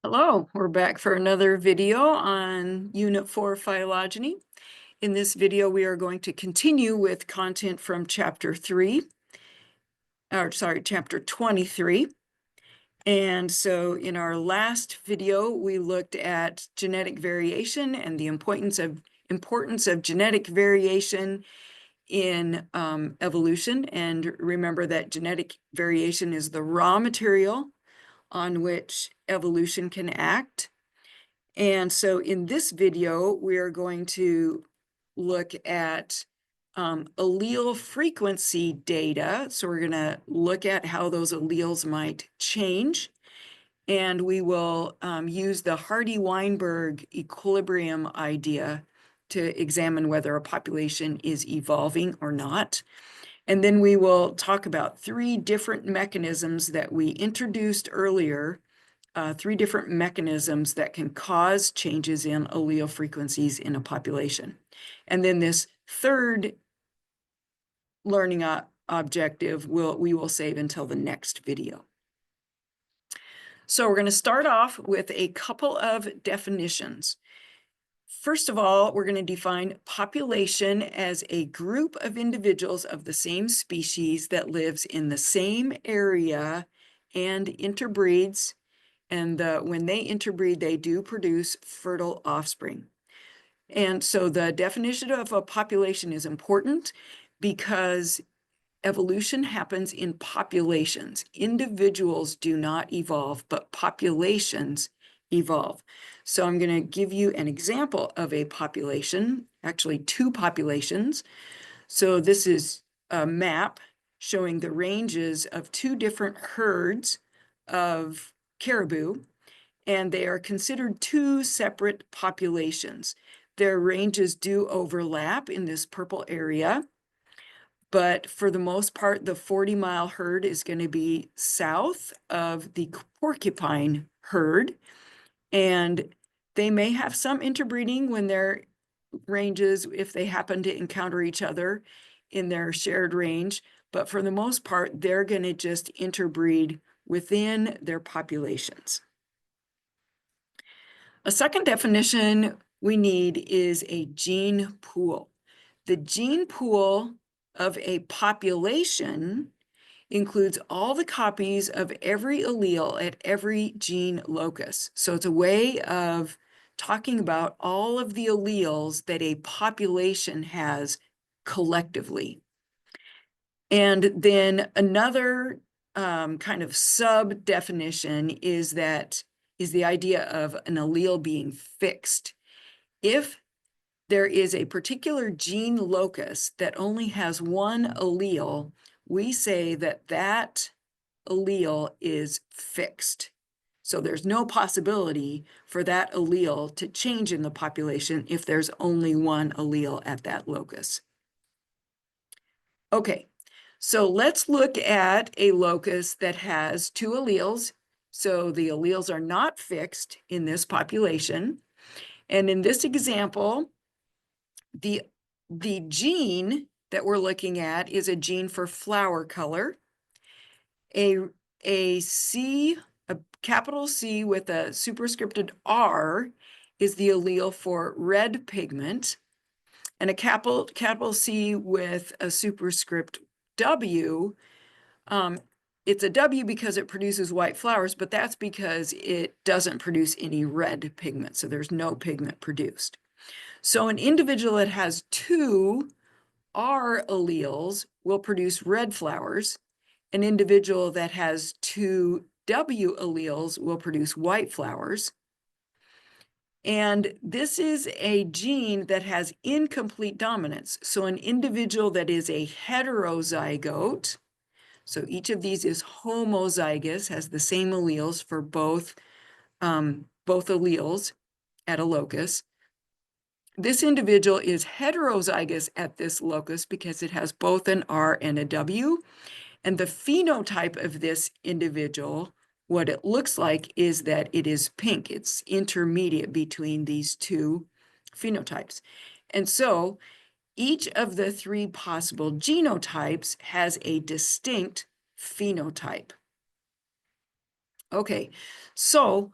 Hello, we're back for another video on Unit 4 Phylogeny. In this video, we are going to continue with content from Chapter 23. And so in our last video, we looked at genetic variation and the importance of genetic variation in evolution. And remember that genetic variation is the raw material on which evolution can act. And so in this video, we are going to look at allele frequency data. So we're going to look at how those alleles might change. And we will use the Hardy-Weinberg equilibrium idea to examine whether a population is evolving or not. And then we will talk about three different mechanisms that we introduced earlier, three different mechanisms that can cause changes in allele frequencies in a population. And then this third learning objective we will save until the next video. So we're going to start off with a couple of definitions. First of all, we're going to define population as a group of individuals of the same species that lives in the same area and interbreeds. And when they interbreed, they do produce fertile offspring. And so the definition of a population is important because evolution happens in populations. Individuals do not evolve, but populations evolve. So I'm going to give you an example of a population, actually two populations. So this is a map showing the ranges of two different herds of caribou, and they are considered two separate populations. Their ranges do overlap in this purple area, but for the most part, the 40-mile herd is going to be south of the porcupine herd, and they may have some interbreeding when their ranges, if they happen to encounter each other in their shared range, but for the most part, they're going to just interbreed within their populations. A second definition we need is a gene pool. The gene pool of a population includes all the copies of every allele at every gene locus. So it's a way of talking about all of the alleles that a population has collectively. And then another kind of sub-definition is the idea of an allele being fixed. If there is a particular gene locus that only has one allele, we say that that allele is fixed. So there's no possibility for that allele to change in the population if there's only one allele at that locus. Okay, so let's look at a locus that has two alleles. So the alleles are not fixed in this population. And in this example, the gene that we're looking at is a gene for flower color. A capital C with a superscripted R is the allele for red pigment. And a capital C with a superscript W, it's a W because it produces white flowers, but that's because it doesn't produce any red pigment, so there's no pigment produced. So an individual that has two R alleles will produce red flowers. An individual that has two W alleles will produce white flowers. And this is a gene that has incomplete dominance. So an individual that is a heterozygote, so each of these is homozygous, has the same alleles for both alleles at a locus. This individual is heterozygous at this locus because it has both an R and a W. And the phenotype of this individual, what it looks like is that it is pink. It's intermediate between these two phenotypes. And so each of the three possible genotypes has a distinct phenotype. Okay, so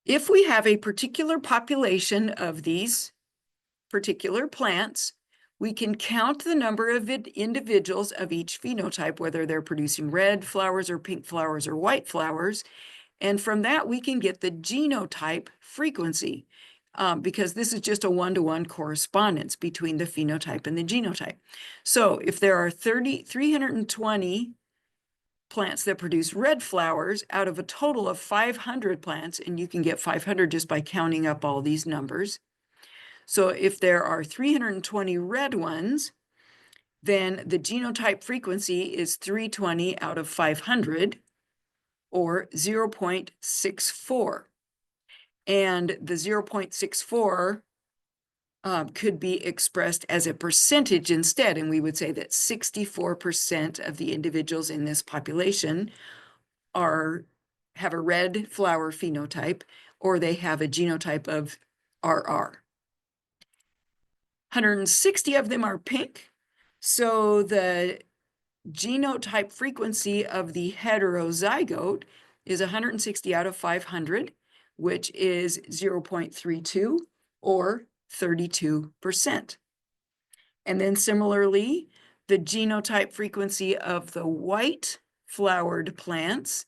If we have a particular population of these particular plants, we can count the number of individuals of each phenotype, whether they're producing red flowers or pink flowers or white flowers. And from that, we can get the genotype frequency, because this is just a one-to-one correspondence between the phenotype and the genotype. So if there are 320 plants that produce red flowers out of a total of 500 plants, and you can get 500 just by counting up all these numbers. So if there are 320 red ones, then the genotype frequency is 320 out of 500, or 0.64. And the 0.64 could be expressed as a percentage instead. And we would say that 64% of the individuals in this population have a red flower phenotype, or they have a genotype of RR. 160 of them are pink. So the genotype frequency of the heterozygote is 160 out of 500, which is 0.32 or 32%. And then similarly, the genotype frequency of the white flowered plants,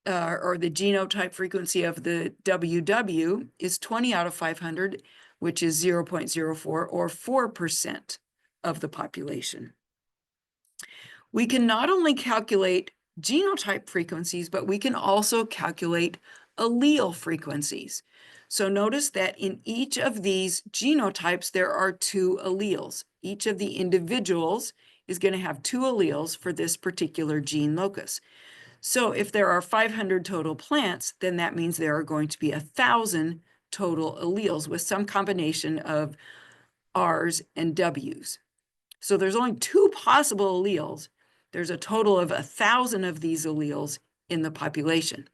or the genotype frequency of the WW, is 20 out of 500, which is 0.04 or 4% of the population. We can not only calculate genotype frequencies, but we can also calculate allele frequencies. So notice that in each of these genotypes, there are 2 alleles. Each of the individuals is going to have 2 alleles for this particular gene locus. So if there are 500 total plants, then that means there are going to be 1,000 total alleles with some combination of R's and W's. So there's only 2 possible alleles. There's a total of 1,000 of these alleles in the population.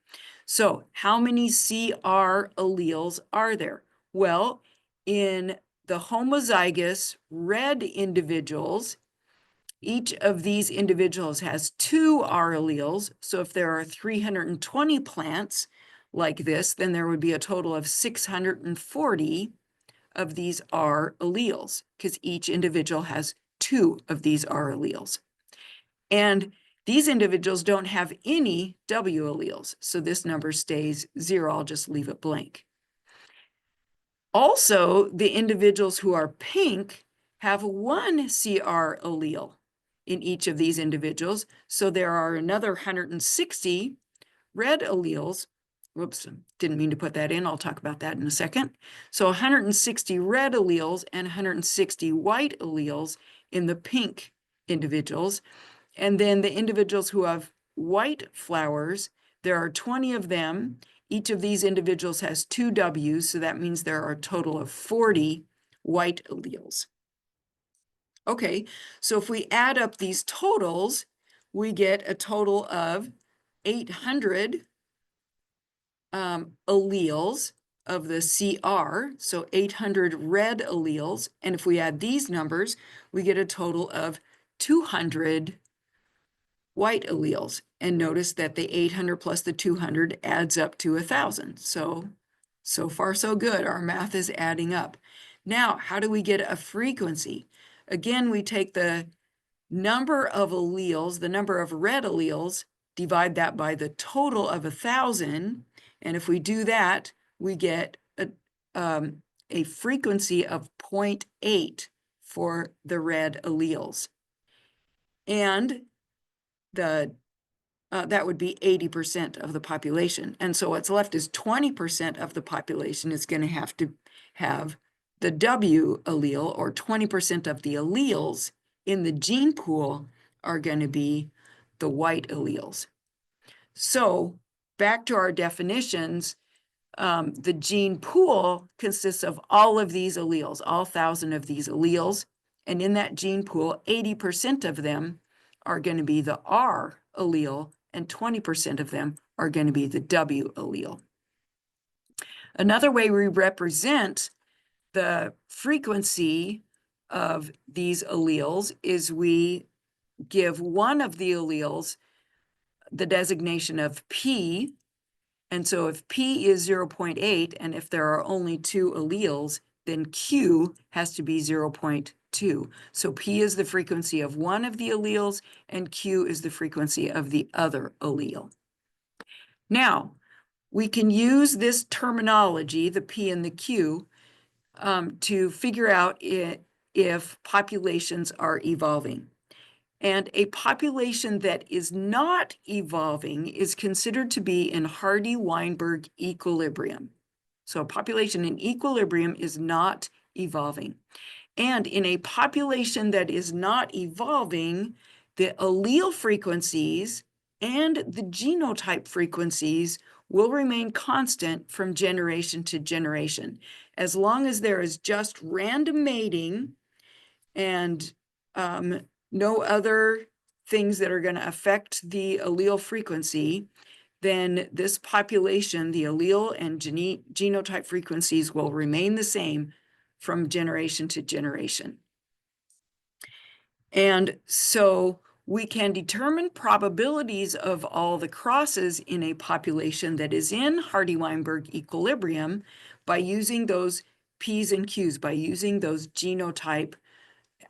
So how many CR alleles are there? Well, in the homozygous red individuals, each of these individuals has 2 R alleles. So if there are 320 plants like this, then there would be a total of 640 of these R alleles, because each individual has 2 of these R alleles. And these individuals don't have any W alleles, so this number stays 0. I'll just leave it blank. Also, the individuals who are pink have 1 CR allele in each of these individuals, so there are another 160 red alleles. Whoops, didn't mean to put that in. I'll talk about that in a second. So 160 red alleles and 160 white alleles in the pink individuals. And then the individuals who have white flowers, there are 20 of them. Each of these individuals has 2 Ws, so that means there are a total of 40 white alleles. Okay, so if we add up these totals, we get a total of 800 alleles of the CR, so 800 red alleles. And if we add these numbers, we get a total of 200 white alleles. And notice that the 800 plus the 200 adds up to 1,000. So far so good. Our math is adding up. Now, how do we get a frequency? Again, we take the number of alleles, the number of red alleles, divide that by the total of 1,000. And if we do that, we get a frequency of 0.8 for the red alleles. And that would be 80% of the population. And so what's left is 20% of the population is going to have the W allele, or 20% of the alleles in the gene pool are going to be the white alleles. So back to our definitions, the gene pool consists of all of these alleles, all 1,000 of these alleles. And in that gene pool, 80% of them are going to be the R allele, and 20% of them are going to be the W allele. Another way we represent the frequency of these alleles is we give one of the alleles the designation of P, And so if P is 0.8, and if there are only 2 alleles, then Q has to be 0.2. So P is the frequency of one of the alleles, and Q is the frequency of the other allele. Now, we can use this terminology, the P and the Q, to figure out if populations are evolving. And a population that is not evolving is considered to be in Hardy-Weinberg equilibrium. So a population in equilibrium is not evolving. And in a population that is not evolving, the allele frequencies and the genotype frequencies will remain constant from generation to generation. As long as there is just random mating and no other things that are going to affect the allele frequency, then this population, the allele and genotype frequencies will remain the same from generation to generation. And so we can determine probabilities of all the crosses in a population that is in Hardy-Weinberg equilibrium by using those P's and Q's, by using those genotype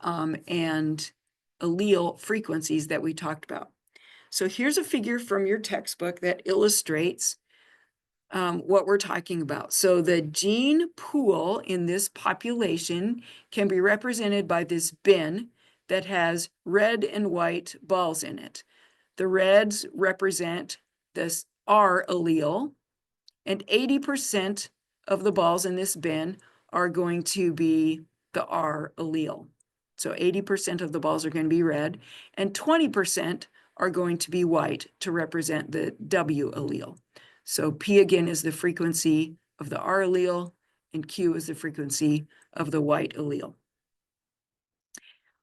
and allele frequencies that we talked about. So here's a figure from your textbook that illustrates what we're talking about. So the gene pool in this population can be represented by this bin that has red and white balls in it. The reds represent this R allele, and 80% of the balls in this bin are going to be the R allele. So 80% of the balls are going to be red, and 20% are going to be white to represent the W allele. So P again is the frequency of the R allele, and Q is the frequency of the white allele.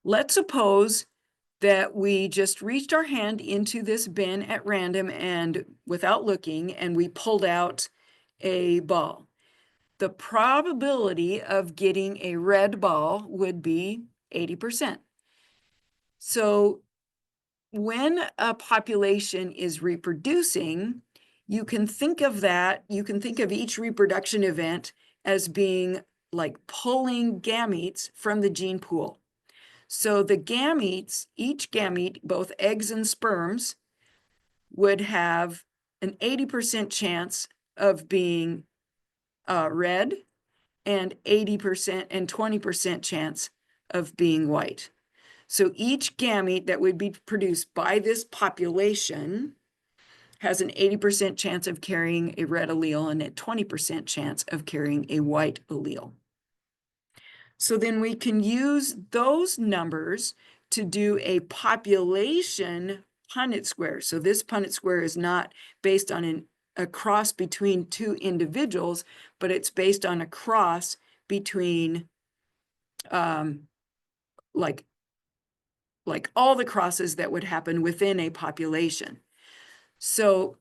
Let's suppose that we just reached our hand into this bin at random and without looking, and we pulled out a ball. The probability of getting a red ball would be 80%. So when a population is reproducing, you can think of each reproduction event as being like pulling gametes from the gene pool. So the gametes, each gamete, both eggs and sperms, would have an 80% chance of being red and 80% and 20% chance of being white. So each gamete that would be produced by this population has an 80% chance of carrying a red allele and a 20% chance of carrying a white allele. So then we can use those numbers to do a population Punnett square. So this Punnett square is not based on a cross between two individuals, but it's based on a cross between like all the crosses that would happen within a population. So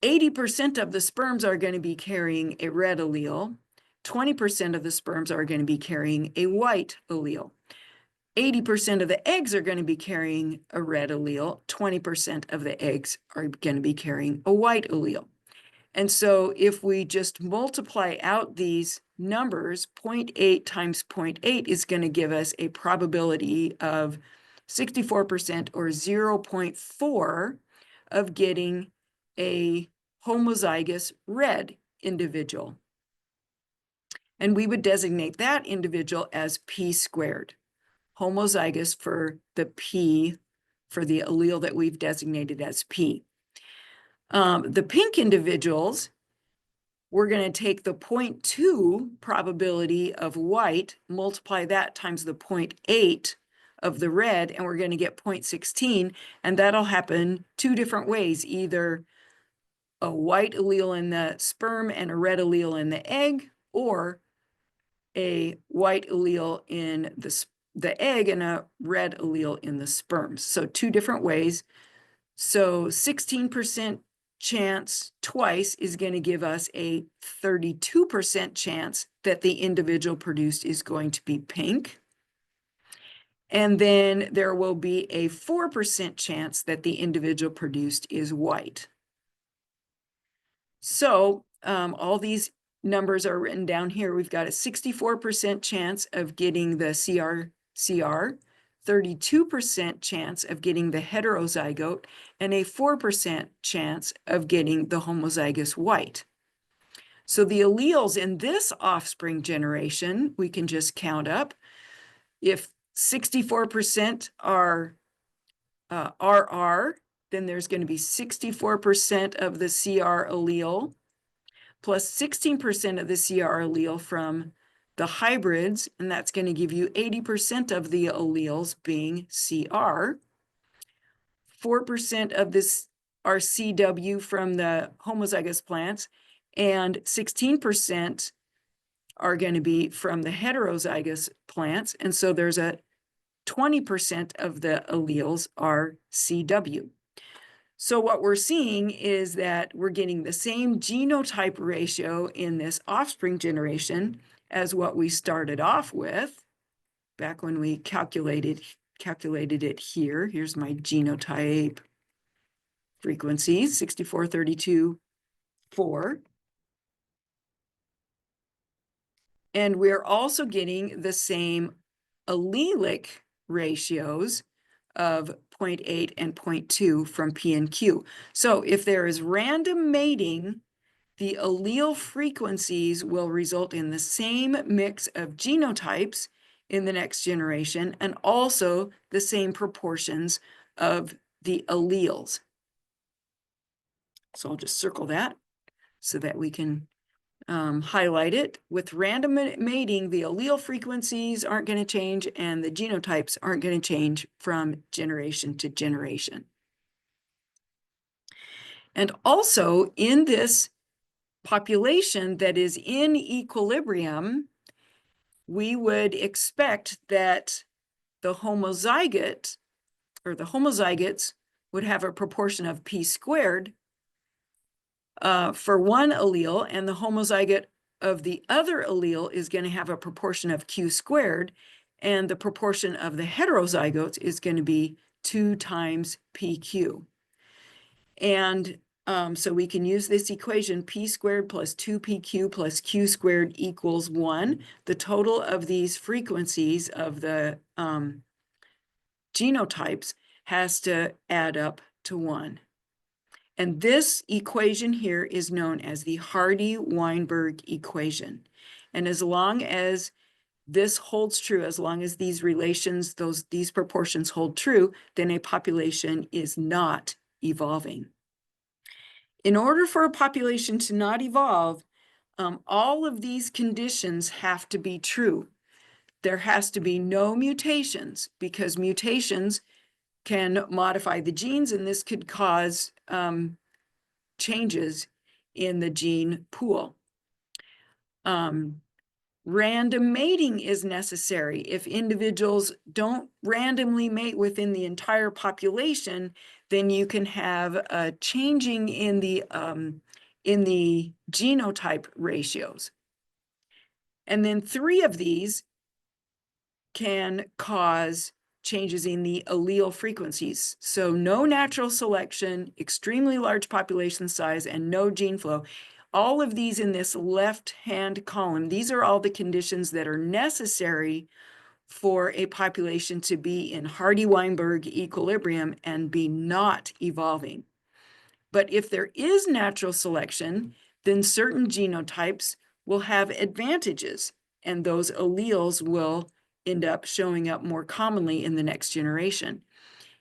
80% of the sperms are going to be carrying a red allele. 20% of the sperms are going to be carrying a white allele. 80% of the eggs are going to be carrying a red allele. 20% of the eggs are going to be carrying a white allele. And so if we just multiply out these numbers, 0.8 times 0.8 is going to give us a probability of 64% or 0.4 of getting a homozygous red individual. And we would designate that individual as P squared. Homozygous for the P, for the allele that we've designated as P. The pink individuals, we're going to take the 0.2 probability of white, multiply that times the 0.8 of the red, and we're going to get 0.16, and that'll happen two different ways, either a white allele in the sperm and a red allele in the egg, or a white allele in the egg and a red allele in the sperms. So two different ways. So 16% chance twice is going to give us a 32% chance that the individual produced is going to be pink. And then there will be a 4% chance that the individual produced is white. So all these numbers are written down here. We've got a 64% chance of getting the CR, 32% chance of getting the heterozygote, and a 4% chance of getting the homozygous white. So the alleles in this offspring generation, we can just count up. If 64% are RR, then there's going to be 64% of the CR allele, plus 16% of the CR allele from the hybrids, and that's going to give you 80% of the alleles being CR. 4% of this are CW from the homozygous plants, and 16% are going to be from the heterozygous plants. And so there's a 20% of the alleles are CW. So what we're seeing is that we're getting the same genotype ratio in this offspring generation as what we started off with back when we calculated it here. Here's my genotype frequencies, 64, 32, 4. And we're also getting the same allelic ratios of 0.8 and 0.2 from P and Q. So if there is random mating, the allele frequencies will result in the same mix of genotypes in the next generation, and also the same proportions of the alleles. So I'll just circle that so that we can highlight it. With random mating, the allele frequencies aren't going to change and the genotypes aren't going to change from generation to generation. And also in this population that is in equilibrium, we would expect that the homozygote or the homozygotes would have a proportion of P squared for one allele, and the homozygote of the other allele is going to have a proportion of Q squared, and the proportion of the heterozygotes is going to be 2 times PQ. And so we can use this equation, P squared plus 2PQ plus Q squared equals 1. The total of these frequencies of the genotypes has to add up to 1. And this equation here is known as the Hardy-Weinberg equation. And as long as this holds true, as long as these relations, these proportions hold true, then a population is not evolving. In order for a population to not evolve, all of these conditions have to be true. There has to be no mutations, because mutations can modify the genes, and this could cause changes in the gene pool. Random mating is necessary. If individuals don't randomly mate within the entire population, then you can have a changing in the genotype ratios. And then 3 of these can cause changes in the allele frequencies. So no natural selection, extremely large population size, and no gene flow. All of these in this left-hand column, these are all the conditions that are necessary for a population to be in Hardy-Weinberg equilibrium and be not evolving. But if there is natural selection, then certain genotypes will have advantages, and those alleles will end up showing up more commonly in the next generation.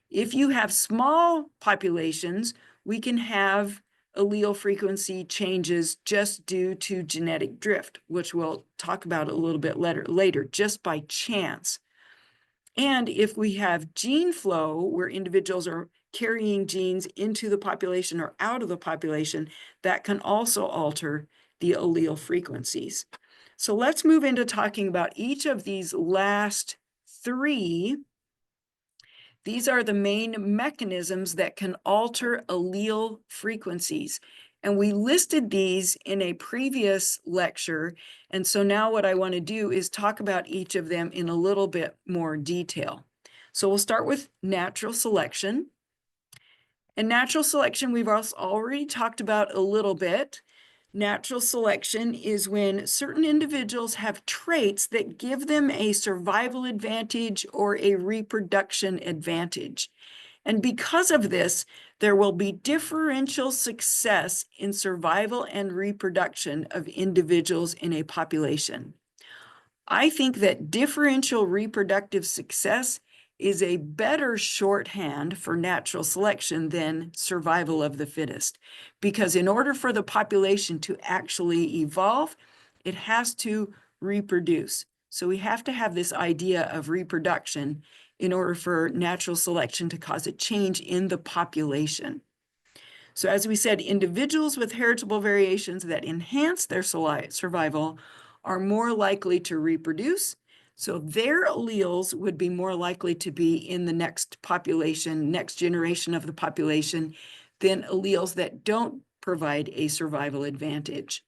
If you have small populations, we can have allele frequency changes just due to genetic drift, which we'll talk about a little bit later, just by chance. And if we have gene flow, where individuals are carrying genes into the population or out of the population, that can also alter the allele frequencies. So let's move into talking about each of these last 3. These are the main mechanisms that can alter allele frequencies. And we listed these in a previous lecture. And so now what I want to do is talk about each of them in a little bit more detail. So we'll start with natural selection. And natural selection, we've also already talked about a little bit. Natural selection is when certain individuals have traits that give them a survival advantage or a reproduction advantage. And because of this, there will be differential success in survival and reproduction of individuals in a population. I think that differential reproductive success is a better shorthand for natural selection than survival of the fittest. Because in order for the population to actually evolve, it has to reproduce. So we have to have this idea of reproduction in order for natural selection to cause a change in the population. So as we said, individuals with heritable variations that enhance their survival are more likely to reproduce. So their alleles would be more likely to be in the next population, next generation of the population, than alleles that don't provide a survival advantage.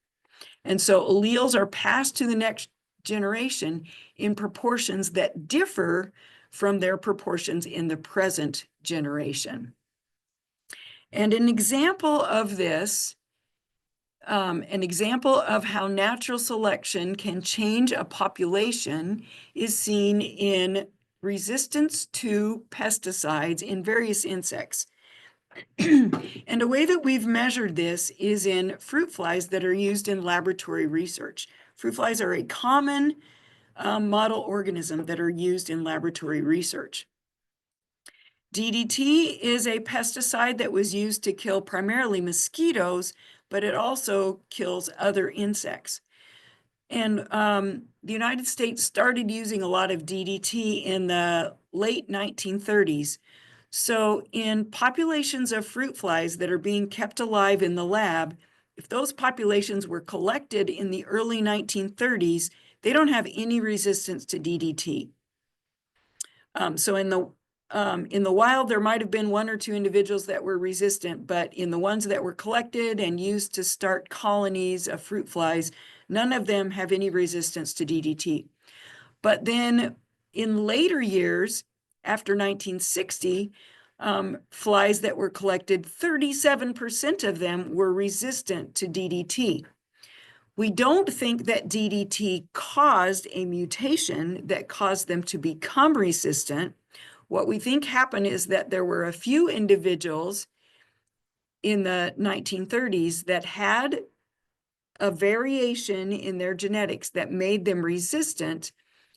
And so alleles are passed to the next generation in proportions that differ from their proportions in the present generation. And an example of this, an example of how natural selection can change a population is seen in resistance to pesticides in various insects. And a way that we've measured this is in fruit flies that are used in laboratory research. Fruit flies are a common model organism that are used in laboratory research. DDT is a pesticide that was used to kill primarily mosquitoes, but it also kills other insects. And the United States started using a lot of DDT in the late 1930s. So in populations of fruit flies that are being kept alive in the lab, if those populations were collected in the early 1930s, they don't have any resistance to DDT. So in the wild, there might have been one or two individuals that were resistant, but in the ones that were collected and used to start colonies of fruit flies, none of them have any resistance to DDT. But then in later years, after 1960, flies that were collected, 37% of them were resistant to DDT. We don't think that DDT caused a mutation that caused them to become resistant. What we think happened is that there were a few individuals in the 1930s that had a variation in their genetics that made them resistant.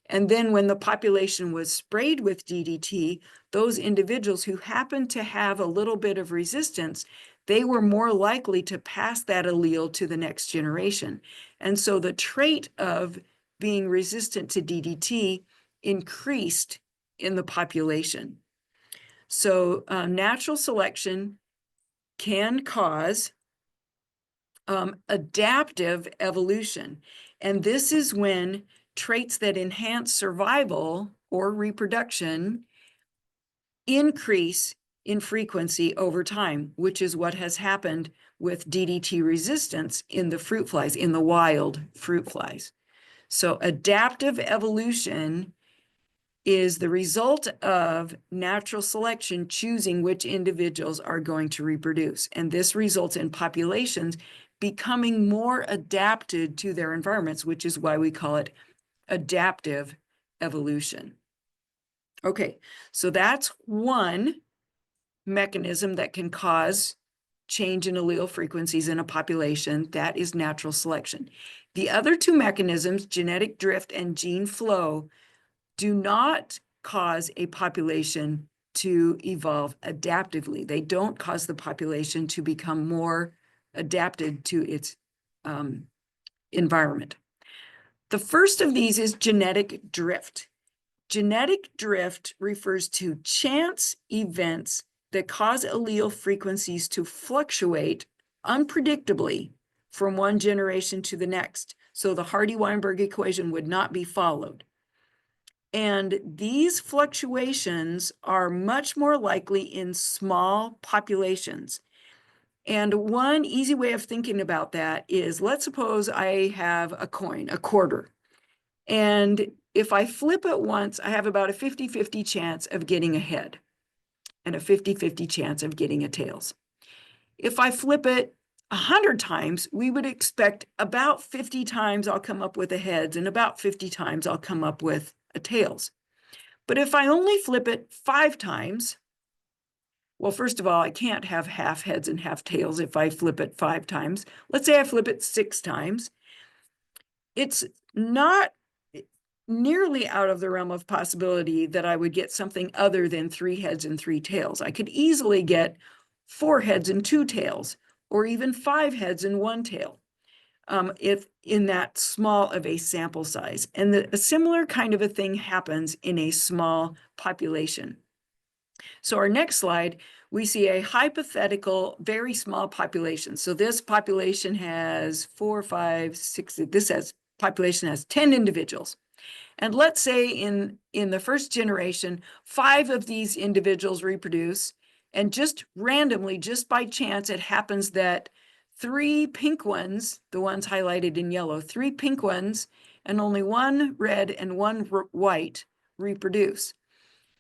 And then when the population was sprayed with DDT, those individuals who happened to have a little bit of resistance, they were more likely to pass that allele to the next generation. And so the trait of being resistant to DDT increased in the population. So natural selection can cause adaptive evolution. And this is when traits that enhance survival or reproduction increase in frequency over time, which is what has happened with DDT resistance in the fruit flies, in the wild fruit flies. So adaptive evolution is the result of natural selection choosing which individuals are going to reproduce. And this results in populations becoming more adapted to their environments, which is why we call it adaptive evolution. Okay, so that's one mechanism that can cause change in allele frequencies in a population. That is natural selection. The other two mechanisms, genetic drift and gene flow, do not cause a population to evolve adaptively. They don't cause the population to become more adapted to its environment. The first of these is genetic drift. Genetic drift refers to chance events that cause allele frequencies to fluctuate unpredictably from one generation to the next. So the Hardy-Weinberg equation would not be followed. And these fluctuations are much more likely in small populations. And one easy way of thinking about that is, let's suppose I have a coin, a quarter. And if I flip it once, I have about a 50-50 chance of getting ahead. and a 50-50 chance of getting a tails. If I flip it 100 times, we would expect about 50 times I'll come up with a heads and about 50 times I'll come up with a tails. But if I only flip it 5 times, well, first of all, I can't have half heads and half tails if I flip it 5 times. Let's say I flip it 6 times. It's not nearly out of the realm of possibility that I would get something other than 3 heads and 3 tails. I could easily get 4 heads and 2 tails, or even 5 heads and 1 tail, if in that small of a sample size. And a similar kind of a thing happens in a small population. So our next slide, we see a hypothetical, very small population. So this population has 4, 5, 6, population has 10 individuals. And let's say in the first generation, 5 of these individuals reproduce, and just randomly, just by chance, it happens that 3 pink ones, the ones highlighted in yellow, 3 pink ones, and only 1 red and 1 white reproduce.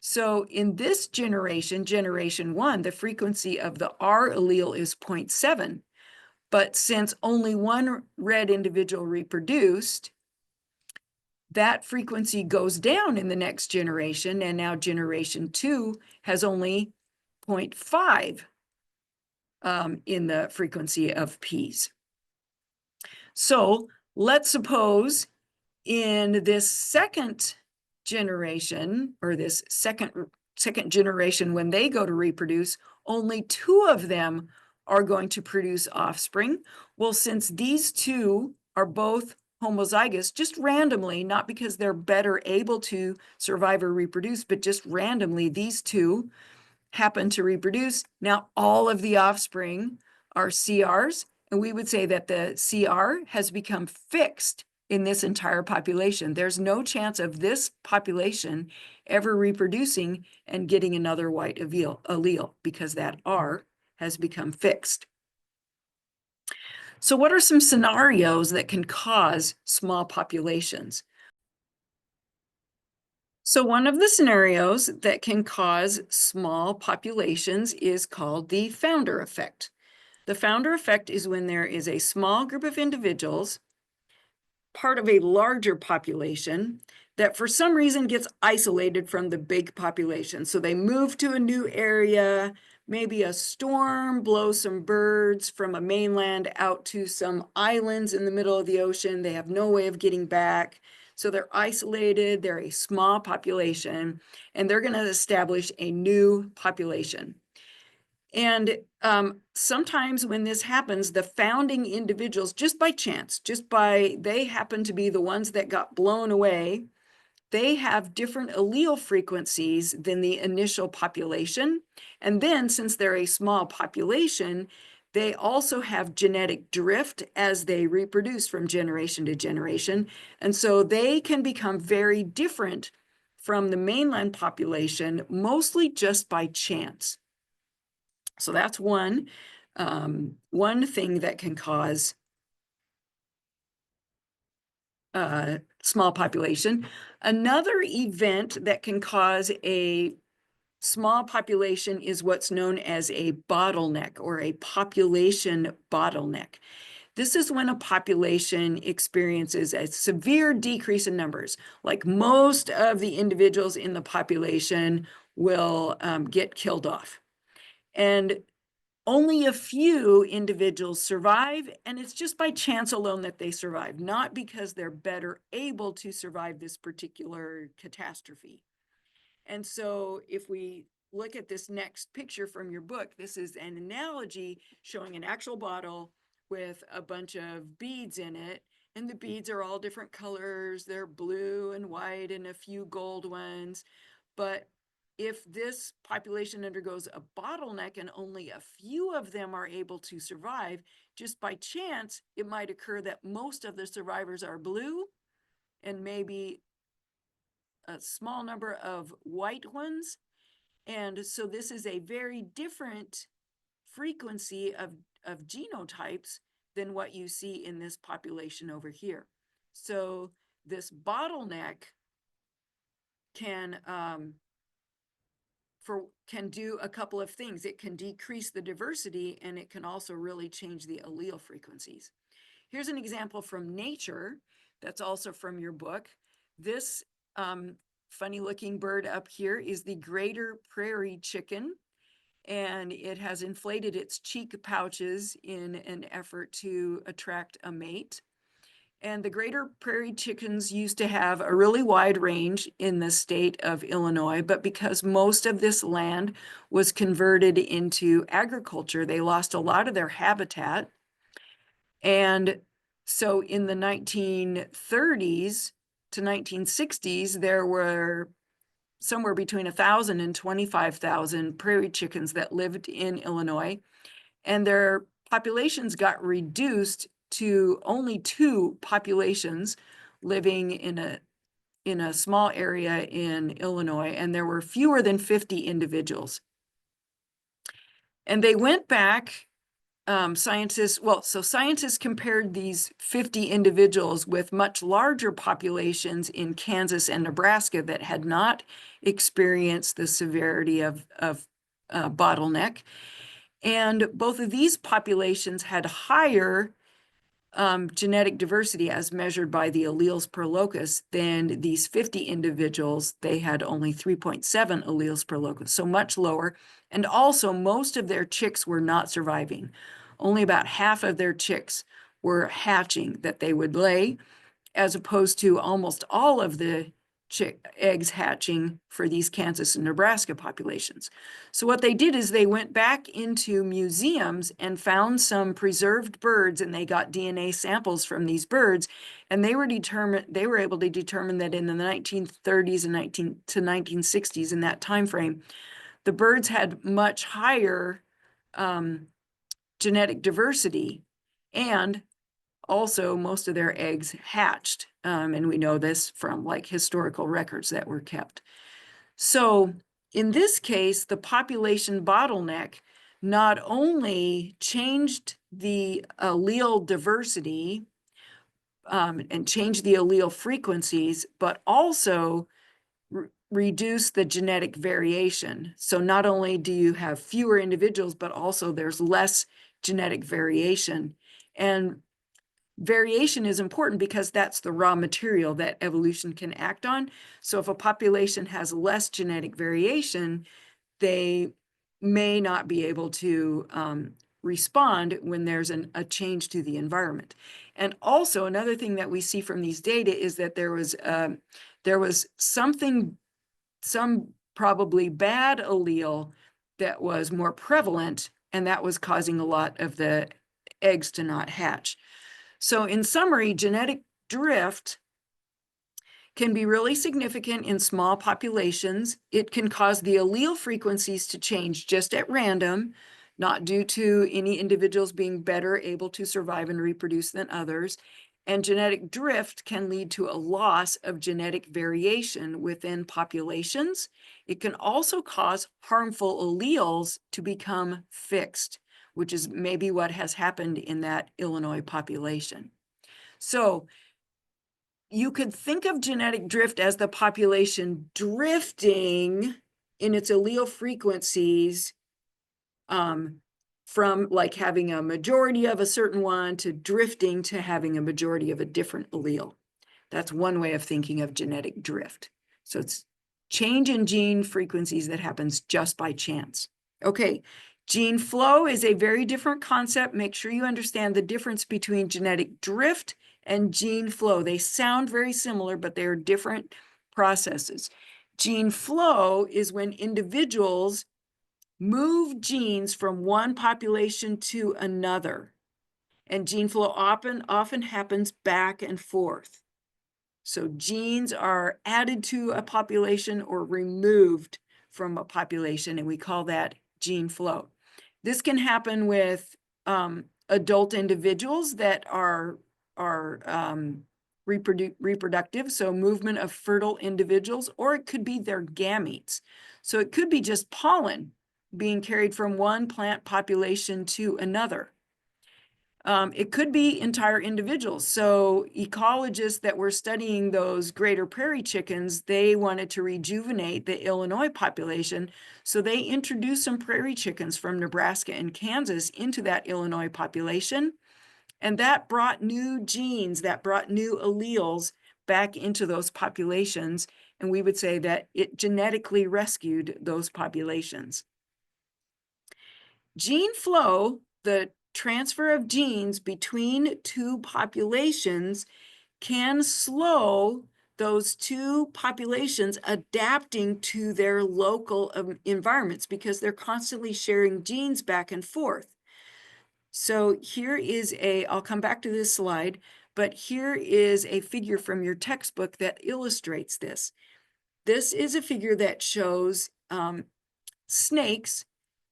So in this generation, generation 1, the frequency of the R allele is 0.7. But since only 1 red individual reproduced, that frequency goes down in the next generation, and now generation 2 has only 0.5 in the frequency of P's. So let's suppose in this second generation, or this second generation, when they go to reproduce, only 2 of them are going to produce offspring. Well, since these 2 are both homozygous, just randomly, not because they're better able to survive or reproduce, but just randomly, these 2 happen to reproduce. Now, all of the offspring are CRs, and we would say that the CR has become fixed in this entire population. There's no chance of this population ever reproducing and getting another white allele because that R has become fixed. So what are some scenarios that can cause small populations? So one of the scenarios that can cause small populations is called the founder effect. The founder effect is when there is a small group of individuals, part of a larger population, that for some reason gets isolated from the big population. So they move to a new area, maybe a storm blows some birds from a mainland out to some islands in the middle of the ocean. They have no way of getting back. So they're isolated, they're a small population, and they're going to establish a new population. And sometimes when this happens, the founding individuals, just by chance, they happen to be the ones that got blown away, they have different allele frequencies than the initial population. And then since they're a small population, they also have genetic drift as they reproduce from generation to generation. And so they can become very different from the mainland population, mostly just by chance. So that's one thing that can cause small population. Another event that can cause a small population is what's known as a bottleneck, or a population bottleneck. This is when a population experiences a severe decrease in numbers. Like most of the individuals in the population will get killed off. And only a few individuals survive, and it's just by chance alone that they survive, not because they're better able to survive this particular catastrophe. And so if we look at this next picture from your book, this is an analogy showing an actual bottle with a bunch of beads in it, and the beads are all different colors. They're blue and white and a few gold ones. But if this population undergoes a bottleneck and only a few of them are able to survive, just by chance, it might occur that most of the survivors are blue and maybe a small number of white ones. And so this is a very different frequency of genotypes than what you see in this population over here. So this bottleneck can can do a couple of things. It can decrease the diversity, and it can also really change the allele frequencies. Here's an example from nature that's also from your book. This funny looking bird up here is the greater prairie chicken, and it has inflated its cheek pouches in an effort to attract a mate. And the greater prairie chickens used to have a really wide range in the state of Illinois, but because most of this land was converted into agriculture, they lost a lot of their habitat. And so in the 1930s to 1960s, there were somewhere between 1,000 and 25,000 prairie chickens that lived in Illinois, and their populations got reduced to only 2 populations living in a small area in Illinois, and there were fewer than 50 individuals. And they went back, scientists compared these 50 individuals with much larger populations in Kansas and Nebraska that had not experienced the severity of bottleneck. And both of these populations had higher genetic diversity as measured by the alleles per locus than these 50 individuals. They had only 3.7 alleles per locus, so much lower. And also, most of their chicks were not surviving. Only about half of their chicks were hatching that they would lay, as opposed to almost all of the eggs hatching for these Kansas and Nebraska populations. So what they did is they went back into museums and found some preserved birds, and they got DNA samples from these birds, and they were able to determine that in the 1930s and to 1960s, in that time frame, the birds had much higher genetic diversity, and also most of their eggs hatched. And we know this from like historical records that were kept. So in this case, the population bottleneck not only changed the allele diversity and changed the allele frequencies, but also reduce the genetic variation. So not only do you have fewer individuals, but also there's less genetic variation. And variation is important because that's the raw material that evolution can act on. So if a population has less genetic variation, they may not be able to respond when there's a change to the environment. And also another thing that we see from these data is that there was some probably bad allele that was more prevalent, and that was causing a lot of the eggs to not hatch. So in summary, genetic drift can be really significant in small populations. It can cause the allele frequencies to change just at random, not due to any individuals being better able to survive and reproduce than others. And genetic drift can lead to a loss of genetic variation within populations. It can also cause harmful alleles to become fixed, which is maybe what has happened in that Illinois population. So you could think of genetic drift as the population drifting in its allele frequencies from like having a majority of a certain one to drifting to having a majority of a different allele. That's one way of thinking of genetic drift. So it's change in gene frequencies that happens just by chance. Okay, gene flow is a very different concept. Make sure you understand the difference between genetic drift and gene flow. They sound very similar, but they are different processes. Gene flow is when individuals move genes from one population to another. And gene flow often happens back and forth. So genes are added to a population or removed from a population, and we call that gene flow. This can happen with adult individuals that are reproductive, so movement of fertile individuals, or it could be their gametes. So it could be just pollen being carried from one plant population to another. It could be entire individuals. So ecologists that were studying those greater prairie chickens, they wanted to rejuvenate the Illinois population. So they introduced some prairie chickens from Nebraska and Kansas into that Illinois population. And that brought new genes, that brought new alleles back into those populations. And we would say that it genetically rescued those populations. Gene flow, the transfer of genes between two populations, can slow those two populations adapting to their local environments because they're constantly sharing genes back and forth. So here is I'll come back to this slide, but here is a figure from your textbook that illustrates this. This is a figure that shows snakes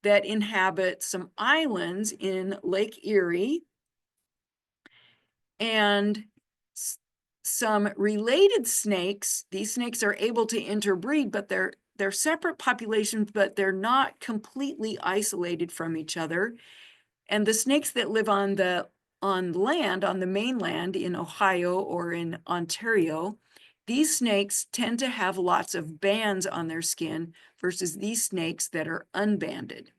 that inhabit some islands in Lake Erie and some related snakes. These snakes are able to interbreed, but they're separate populations, but they're not completely isolated from each other. And the snakes that live on land, on the mainland in Ohio or in Ontario, these snakes tend to have lots of bands on their skin versus these snakes that are unbanded.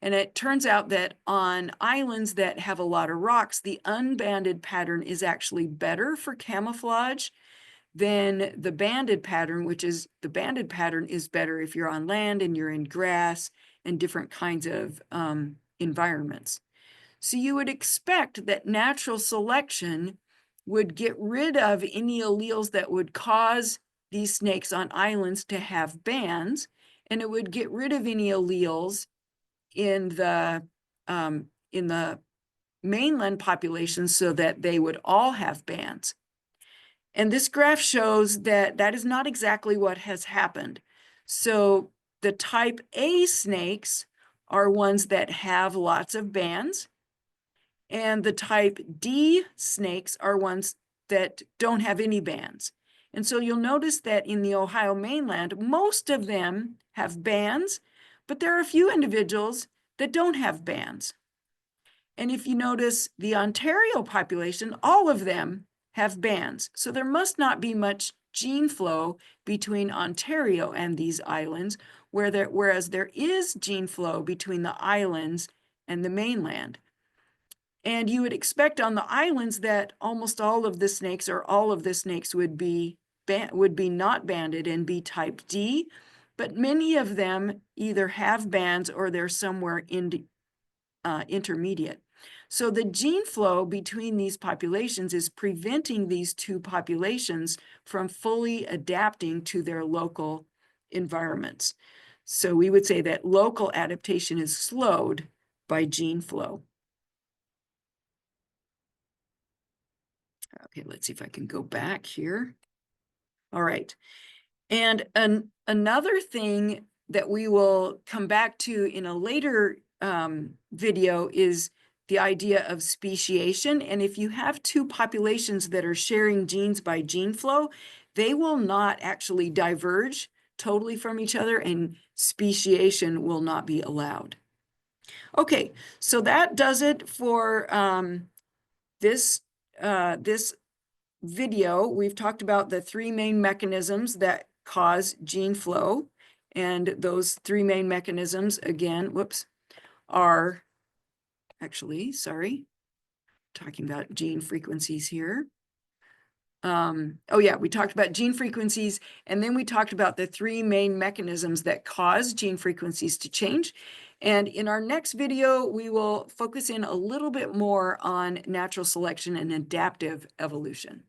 And it turns out that on islands that have a lot of rocks, the unbanded pattern is actually better for camouflage than the banded pattern, which is the banded pattern is better if you're on land and you're in grass and different kinds of environments. So you would expect that natural selection would get rid of any alleles that would cause these snakes on islands to have bands, and it would get rid of any alleles in the mainland population so that they would all have bands. And this graph shows that that is not exactly what has happened. So the type A snakes are ones that have lots of bands, and the type D snakes are ones that don't have any bands. And so you'll notice that in the Ohio mainland, most of them have bands, but there are a few individuals that don't have bands. And if you notice the Ontario population, all of them have bands. So there must not be much gene flow between Ontario and these islands, whereas there is gene flow between the islands and the mainland. And you would expect on the islands that almost all of the snakes or all of the snakes would be not banded and be type D, but many of them either have bands or they're somewhere intermediate. So the gene flow between these populations is preventing these two populations from fully adapting to their local environments. So we would say that local adaptation is slowed by gene flow. Okay, let's see if I can go back here. All right. And another thing that we will come back to in a later video is the idea of speciation. And if you have two populations that are sharing genes by gene flow, they will not actually diverge totally from each other, and speciation will not be allowed. Okay, so that does it for this video. We've talked about the three main mechanisms that cause gene flow. And those three main mechanisms, again, are actually, talking about gene frequencies here. Oh yeah, we talked about gene frequencies, and then we talked about the three main mechanisms that cause gene frequencies to change. And in our next video, we will focus in a little bit more on natural selection and adaptive evolution.